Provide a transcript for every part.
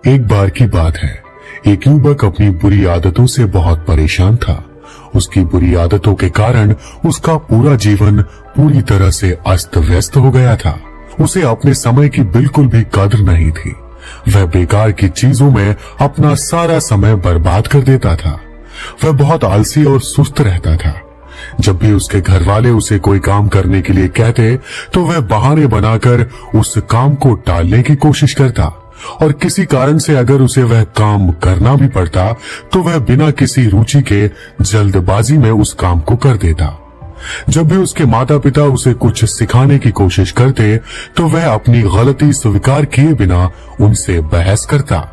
एक बार की बात है, एक युवक अपनी बुरी आदतों से बहुत परेशान था। उसकी बुरी आदतों के कारण उसका पूरा जीवन पूरी तरह से अस्त व्यस्त हो गया था। उसे अपने समय की बिल्कुल भी कदर नहीं थी। वह बेकार की चीजों में अपना सारा समय बर्बाद कर देता था। वह बहुत आलसी और सुस्त रहता था। जब भी उसके घर वाले उसे कोई काम करने के लिए कहते तो वह बहाने बनाकर उस काम को टालने की कोशिश करता, और किसी कारण से अगर उसे वह काम करना भी पड़ता तो वह बिना किसी रुचि के जल्दबाजी में उस काम को कर देता। जब भी उसके माता पिता उसे कुछ सिखाने की कोशिश करते तो वह अपनी गलती स्वीकार किए बिना उनसे बहस करता।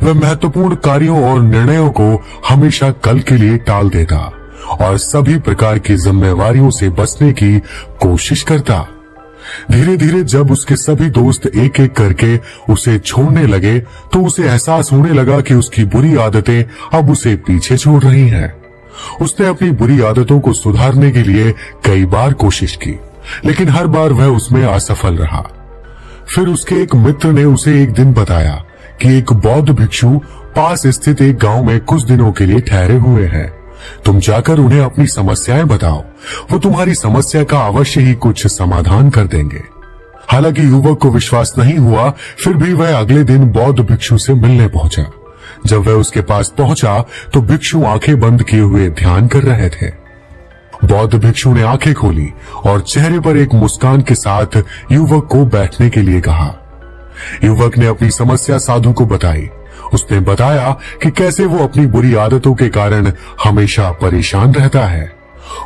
वह महत्वपूर्ण कार्यों और निर्णयों को हमेशा कल के लिए टाल देता और सभी प्रकार की जिम्मेवारियों से बचने की कोशिश करता। धीरे धीरे जब उसके सभी दोस्त एक एक करके उसे छोड़ने लगे तो उसे एहसास होने लगा कि उसकी बुरी आदतें अब उसे पीछे छोड़ रही हैं। उसने अपनी बुरी आदतों को सुधारने के लिए कई बार कोशिश की, लेकिन हर बार वह उसमें असफल रहा। फिर उसके एक मित्र ने उसे एक दिन बताया कि एक बौद्ध भिक्षु पास स्थित एक गांव में कुछ दिनों के लिए ठहरे हुए हैं। तुम जाकर उन्हें अपनी समस्याएं बताओ, वो तुम्हारी समस्या का अवश्य ही कुछ समाधान कर देंगे। हालांकि युवक को विश्वास नहीं हुआ, फिर भी वह अगले दिन बौद्ध भिक्षु से मिलने पहुंचा। जब वह उसके पास पहुंचा तो भिक्षु आंखें बंद किए हुए ध्यान कर रहे थे। बौद्ध भिक्षु ने आंखें खोली और चेहरे पर एक मुस्कान के साथ युवक को बैठने के लिए कहा। युवक ने अपनी समस्या साधु को बताई। उसने बताया कि कैसे वो अपनी बुरी आदतों के कारण हमेशा परेशान रहता है।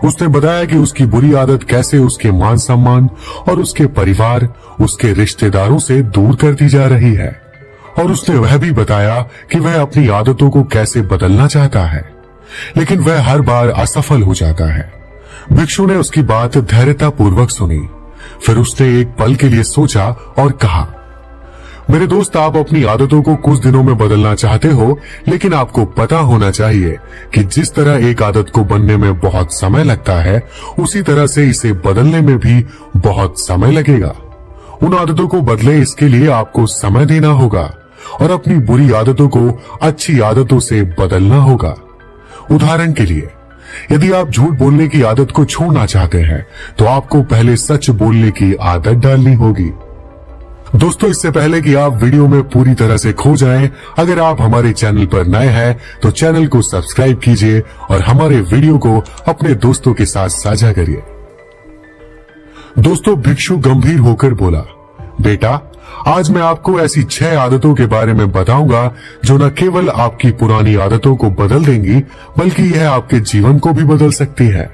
उसने बताया कि उसकी बुरी आदत कैसे उसके मान सम्मान और उसके परिवार, उसके रिश्तेदारों से दूर करती जा रही है, और उसने वह भी बताया कि वह अपनी आदतों को कैसे बदलना चाहता है, लेकिन वह हर बार असफल हो जाता है। भिक्षु ने उसकी बात धैर्यतापूर्वक सुनी। फिर उसने एक पल के लिए सोचा और कहा, मेरे दोस्त, आप अपनी आदतों को कुछ दिनों में बदलना चाहते हो, लेकिन आपको पता होना चाहिए कि जिस तरह एक आदत को बनने में बहुत समय लगता है, उसी तरह से इसे बदलने में भी बहुत समय लगेगा। उन आदतों को बदले, इसके लिए आपको समय देना होगा और अपनी बुरी आदतों को अच्छी आदतों से बदलना होगा। उदाहरण के लिए, यदि आप झूठ बोलने की आदत को छोड़ना चाहते हैं तो आपको पहले सच बोलने की आदत डालनी होगी। दोस्तों, इससे पहले कि आप वीडियो में पूरी तरह से खो जाएं, अगर आप हमारे चैनल पर नए हैं तो चैनल को सब्सक्राइब कीजिए और हमारे वीडियो को अपने दोस्तों के साथ साझा करिए। दोस्तों, भिक्षु गंभीर होकर बोला, बेटा, आज मैं आपको ऐसी 6 आदतों के बारे में बताऊंगा जो न केवल आपकी पुरानी आदतों को बदल देंगी, बल्कि यह आपके जीवन को भी बदल सकती है।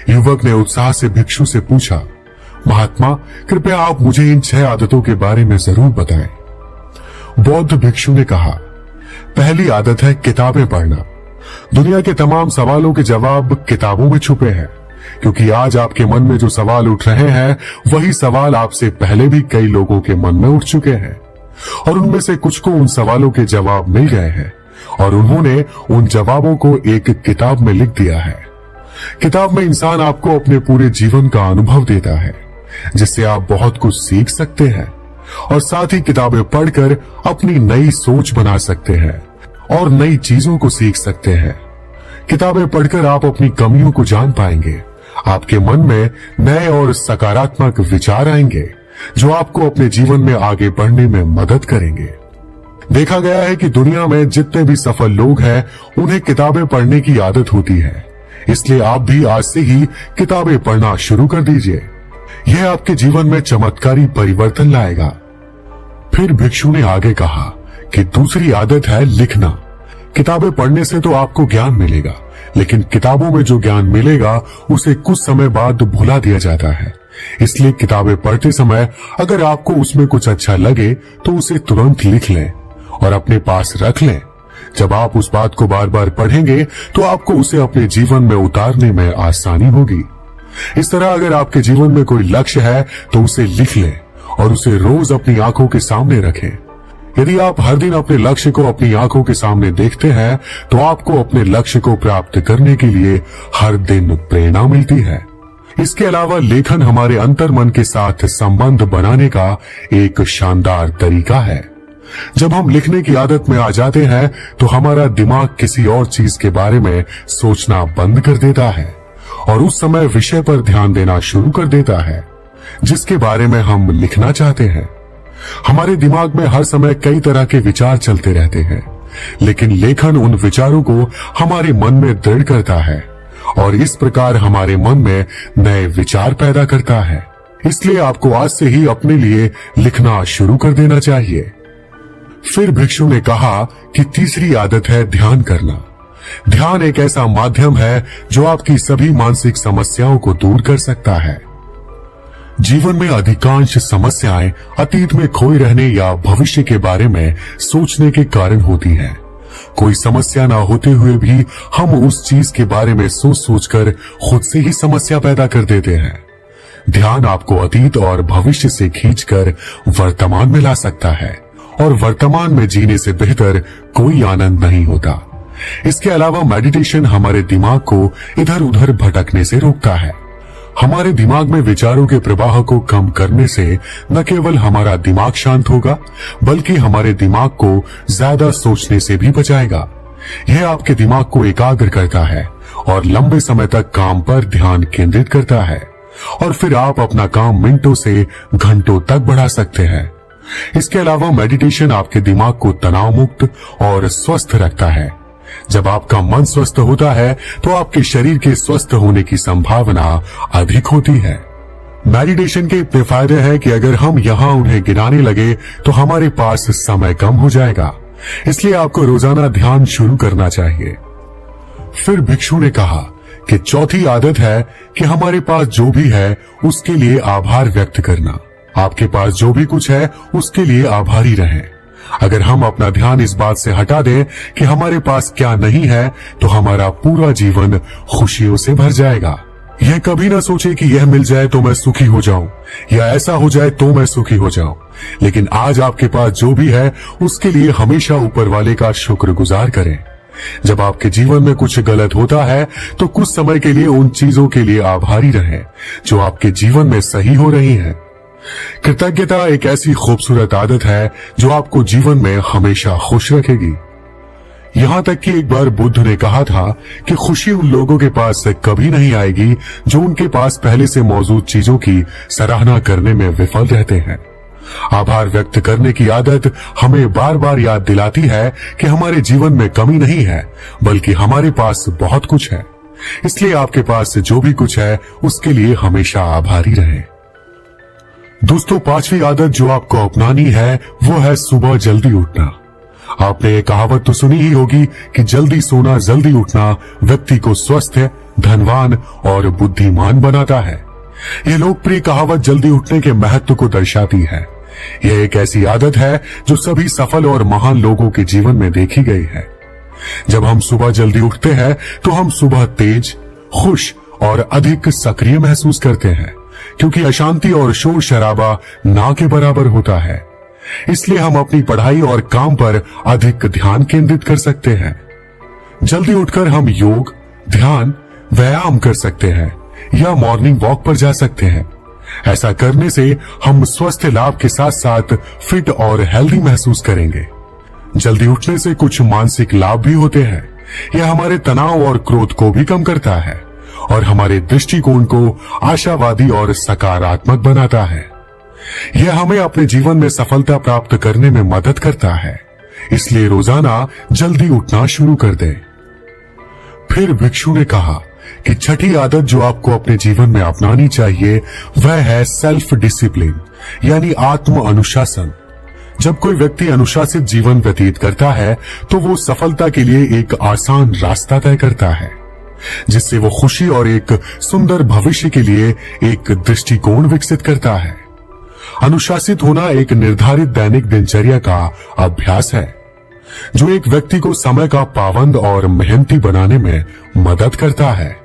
युवक ने उत्साह से भिक्षु से पूछा, महात्मा, कृपया आप मुझे इन 6 आदतों के बारे में जरूर बताएं। बौद्ध भिक्षु ने कहा, पहली आदत है किताबें पढ़ना। दुनिया के तमाम सवालों के जवाब किताबों में छुपे हैं, क्योंकि आज आपके मन में जो सवाल उठ रहे हैं वही सवाल आपसे पहले भी कई लोगों के मन में उठ चुके हैं, और उनमें से कुछ को उन सवालों के जवाब मिल गए हैं और उन्होंने उन जवाबों को एक किताब में लिख दिया है। किताब में इंसान आपको अपने पूरे जीवन का अनुभव देता है, जिससे आप बहुत कुछ सीख सकते हैं, और साथ ही किताबें पढ़कर अपनी नई सोच बना सकते हैं और नई चीजों को सीख सकते हैं। किताबें पढ़कर आप अपनी कमियों को जान पाएंगे। आपके मन में नए और सकारात्मक विचार आएंगे जो आपको अपने जीवन में आगे बढ़ने में मदद करेंगे। देखा गया है कि दुनिया में जितने भी सफल लोग हैं उन्हें किताबें पढ़ने की आदत होती है, इसलिए आप भी आज से ही किताबें पढ़ना शुरू कर दीजिए। यह आपके जीवन में चमत्कारी परिवर्तन लाएगा। फिर भिक्षु ने आगे कहा कि दूसरी आदत है लिखना। किताबें पढ़ने से तो आपको ज्ञान मिलेगा, लेकिन किताबों में जो ज्ञान मिलेगा उसे कुछ समय बाद भुला दिया जाता है। इसलिए किताबें पढ़ते समय अगर आपको उसमें कुछ अच्छा लगे तो उसे तुरंत लिख लें और अपने पास रख लें। जब आप उस बात को बार बार पढ़ेंगे तो आपको उसे अपने जीवन में उतारने में आसानी होगी। इस तरह अगर आपके जीवन में कोई लक्ष्य है तो उसे लिख लें और उसे रोज अपनी आंखों के सामने रखें। यदि आप हर दिन अपने लक्ष्य को अपनी आंखों के सामने देखते हैं तो आपको अपने लक्ष्य को प्राप्त करने के लिए हर दिन प्रेरणा मिलती है। इसके अलावा लेखन हमारे अंतर्मन के साथ संबंध बनाने का एक शानदार तरीका है। जब हम लिखने की आदत में आ जाते हैं तो हमारा दिमाग किसी और चीज के बारे में सोचना बंद कर देता है और उस समय विषय पर ध्यान देना शुरू कर देता है जिसके बारे में हम लिखना चाहते हैं। हमारे दिमाग में हर समय कई तरह के विचार चलते रहते हैं, लेकिन लेखन उन विचारों को हमारे मन में दृढ़ करता है और इस प्रकार हमारे मन में नए विचार पैदा करता है। इसलिए आपको आज से ही अपने लिए लिखना शुरू कर देना चाहिए। फिर भिक्षु ने कहा कि तीसरी आदत है ध्यान करना। ध्यान एक ऐसा माध्यम है जो आपकी सभी मानसिक समस्याओं को दूर कर सकता है। जीवन में अधिकांश समस्याएं अतीत में खोए रहने या भविष्य के बारे में सोचने के कारण होती हैं। कोई समस्या ना होते हुए भी हम उस चीज के बारे में सोच सोचकर खुद से ही समस्या पैदा कर देते हैं। ध्यान आपको अतीत और भविष्य से खींचकर वर्तमान में ला सकता है और वर्तमान में जीने से बेहतर कोई आनंद नहीं होता। इसके अलावा मेडिटेशन हमारे दिमाग को इधर उधर भटकने से रोकता है। हमारे दिमाग में विचारों के प्रवाह को कम करने से न केवल हमारा दिमाग शांत होगा बल्कि हमारे दिमाग को ज्यादा सोचने से भी बचाएगा। यह आपके दिमाग को एकाग्र करता है और लंबे समय तक काम पर ध्यान केंद्रित करता है और फिर आप अपना काम मिनटों से घंटों तक बढ़ा सकते हैं। इसके अलावा मेडिटेशन आपके दिमाग को तनाव मुक्त और स्वस्थ रखता है। जब आपका मन स्वस्थ होता है तो आपके शरीर के स्वस्थ होने की संभावना अधिक होती है। मेडिटेशन के इतने फायदे हैं कि अगर हम यहाँ उन्हें गिनाने लगे तो हमारे पास समय कम हो जाएगा। इसलिए आपको रोजाना ध्यान शुरू करना चाहिए। फिर भिक्षु ने कहा कि चौथी आदत है कि हमारे पास जो भी है उसके लिए आभार व्यक्त करना। आपके पास जो भी कुछ है उसके लिए आभारी रहें। अगर हम अपना ध्यान इस बात से हटा दें कि हमारे पास क्या नहीं है तो हमारा पूरा जीवन खुशियों से भर जाएगा। यह कभी ना सोचे कि यह मिल जाए तो मैं सुखी हो जाऊं या ऐसा हो जाए तो मैं सुखी हो जाऊं, लेकिन आज आपके पास जो भी है उसके लिए हमेशा ऊपर वाले का शुक्रगुजार करें। जब आपके जीवन में कुछ गलत होता है तो कुछ समय के लिए उन चीजों के लिए आभारी रहें जो आपके जीवन में सही हो रही हैं। कृतज्ञता एक ऐसी खूबसूरत आदत है जो आपको जीवन में हमेशा खुश रखेगी। यहाँ तक कि एक बार बुद्ध ने कहा था कि खुशी उन लोगों के पास कभी नहीं आएगी जो उनके पास पहले से मौजूद चीजों की सराहना करने में विफल रहते हैं। आभार व्यक्त करने की आदत हमें बार बार याद दिलाती है कि हमारे जीवन में कमी नहीं है बल्कि हमारे पास बहुत कुछ है। इसलिए आपके पास जो भी कुछ है उसके लिए हमेशा आभारी रहें। दोस्तों, पांचवी आदत जो आपको अपनानी है वो है सुबह जल्दी उठना। आपने ये कहावत तो सुनी ही होगी कि जल्दी सोना जल्दी उठना व्यक्ति को स्वस्थ, धनवान और बुद्धिमान बनाता है। ये लोकप्रिय कहावत जल्दी उठने के महत्व को दर्शाती है। यह एक ऐसी आदत है जो सभी सफल और महान लोगों के जीवन में देखी गई है। जब हम सुबह जल्दी उठते हैं तो हम सुबह तेज, खुश और अधिक सक्रिय महसूस करते हैं, क्योंकि अशांति और शोर शराबा ना के बराबर होता है। इसलिए हम अपनी पढ़ाई और काम पर अधिक ध्यान केंद्रित कर सकते हैं। जल्दी उठकर हम योग, ध्यान, व्यायाम कर सकते हैं या मॉर्निंग वॉक पर जा सकते हैं। ऐसा करने से हम स्वस्थ लाभ के साथ साथ फिट और हेल्दी महसूस करेंगे। जल्दी उठने से कुछ मानसिक लाभ भी होते हैं। यह हमारे तनाव और क्रोध को भी कम करता है और हमारे दृष्टिकोण को आशावादी और सकारात्मक बनाता है। यह हमें अपने जीवन में सफलता प्राप्त करने में मदद करता है। इसलिए रोजाना जल्दी उठना शुरू कर दें। फिर भिक्षु ने कहा कि छठी आदत जो आपको अपने जीवन में अपनानी चाहिए वह है सेल्फ डिसिप्लिन, यानी आत्म अनुशासन। जब कोई व्यक्ति अनुशासित जीवन व्यतीत करता है तो वो सफलता के लिए एक आसान रास्ता तय करता है, जिससे वो खुशी और एक सुंदर भविष्य के लिए एक दृष्टिकोण विकसित करता है। अनुशासित होना एक निर्धारित दैनिक दिनचर्या का अभ्यास है जो एक व्यक्ति को समय का पाबंद और मेहनती बनाने में मदद करता है।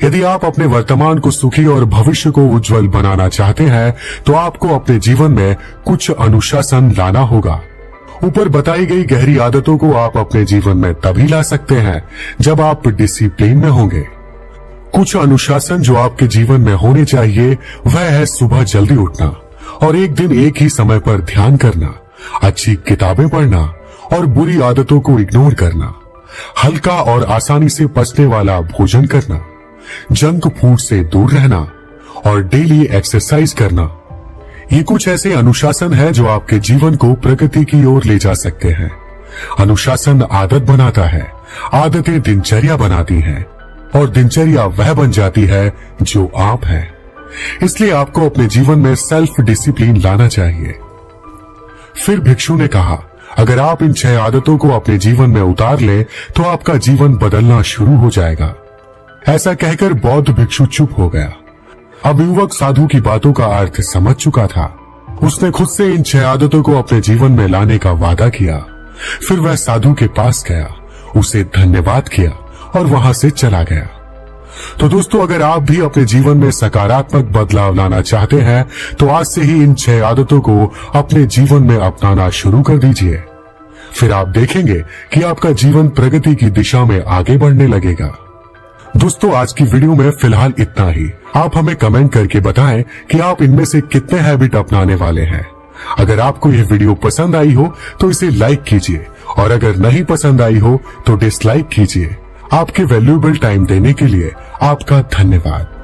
यदि आप अपने वर्तमान को सुखी और भविष्य को उज्जवल बनाना चाहते हैं तो आपको अपने जीवन में कुछ अनुशासन लाना होगा। ऊपर बताई गई गहरी आदतों को आप अपने जीवन में तभी ला सकते हैं जब आप डिसिप्लिन में होंगे। कुछ अनुशासन जो आपके जीवन में होने चाहिए वह है सुबह जल्दी उठना और एक दिन एक ही समय पर ध्यान करना अच्छी किताबें पढ़ना और बुरी आदतों को इग्नोर करना, हल्का और आसानी से पचने वाला भोजन करना, जंक फूड से दूर रहना और डेली एक्सरसाइज करना। ये कुछ ऐसे अनुशासन है जो आपके जीवन को प्रगति की ओर ले जा सकते हैं। अनुशासन आदत बनाता है, आदतें दिनचर्या बनाती हैं और दिनचर्या वह बन जाती है जो आप हैं। इसलिए आपको अपने जीवन में सेल्फ डिसिप्लिन लाना चाहिए। फिर भिक्षु ने कहा, अगर आप इन 6 आदतों को अपने जीवन में उतार ले तो आपका जीवन बदलना शुरू हो जाएगा। ऐसा कहकर बौद्ध भिक्षु चुप हो गया। अब युवक साधु की बातों का अर्थ समझ चुका था। उसने खुद से इन 6 आदतों को अपने जीवन में लाने का वादा किया। फिर वह साधु के पास गया, उसे धन्यवाद किया और वहां से चला गया। तो दोस्तों, अगर आप भी अपने जीवन में सकारात्मक बदलाव लाना चाहते हैं तो आज से ही इन 6 आदतों को अपने जीवन में अपनाना शुरू कर दीजिए। फिर आप देखेंगे कि आपका जीवन प्रगति की दिशा में आगे बढ़ने लगेगा। दोस्तों, आज की वीडियो में फिलहाल इतना ही। आप हमें कमेंट करके बताएं कि आप इनमें से कितने हैबिट अपनाने वाले हैं। अगर आपको यह वीडियो पसंद आई हो तो इसे लाइक कीजिए और अगर नहीं पसंद आई हो तो डिसलाइक कीजिए। आपके वैल्यूएबल टाइम देने के लिए आपका धन्यवाद।